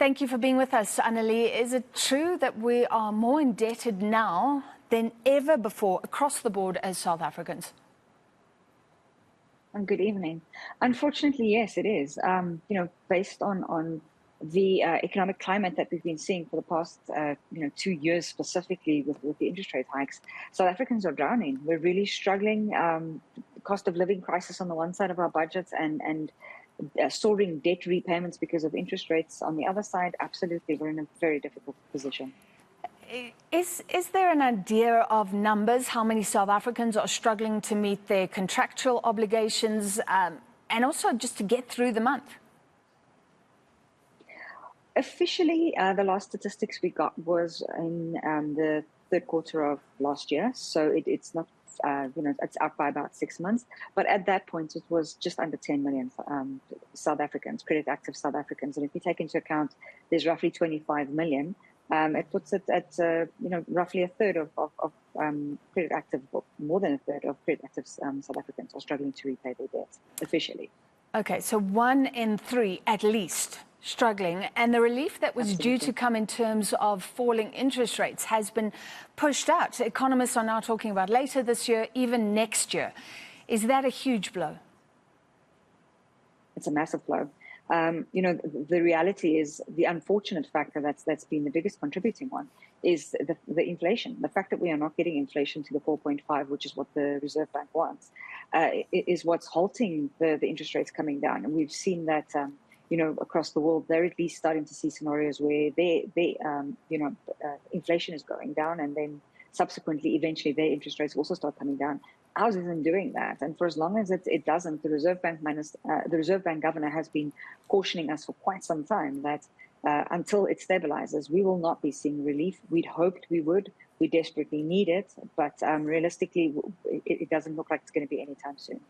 Thank you for being with us, Annelie. Is it true that we are more indebted now than ever before across the board as South Africans? And good evening. Unfortunately, yes, it is. Based on the economic climate that we've been seeing for the past 2 years, specifically with the interest rate hikes, South Africans are drowning. We're really struggling. The cost of living crisis on the one side of our budgets and soaring debt repayments because of interest rates on the other side. Absolutely, we're in a very difficult position. Is there an idea of numbers, how many South Africans are struggling to meet their contractual obligations and also just to get through the month? Officially, the last statistics we got was in the third quarter of last year. So it's not, it's out by about 6 months. But at that point, it was just under 10 million South Africans, credit active South Africans. And if you take into account there's roughly 25 million, it puts it at, roughly a third of credit active, or more than a third of credit active South Africans are struggling to repay their debts officially. Okay, so 1 in 3 at least struggling, and the relief that was Absolutely. due to come in terms of falling interest rates has been pushed out. Economists are now talking about later this year, even next year. Is that a huge blow? It's a massive blow. The reality is the unfortunate factor that's been the biggest contributing one is the inflation. The fact that we are not getting inflation to the 4.5, which is what the Reserve Bank wants, is what's halting the interest rates coming down. And we've seen that, across the world, they're at least starting to see scenarios where inflation is going down, and then subsequently, eventually, their interest rates also start coming down. Ours isn't doing that, and for as long as it doesn't, the Reserve Bank governor has been cautioning us for quite some time that until it stabilizes, we will not be seeing relief. We'd hoped we would. We desperately need it, but realistically, it doesn't look like it's going to be anytime soon.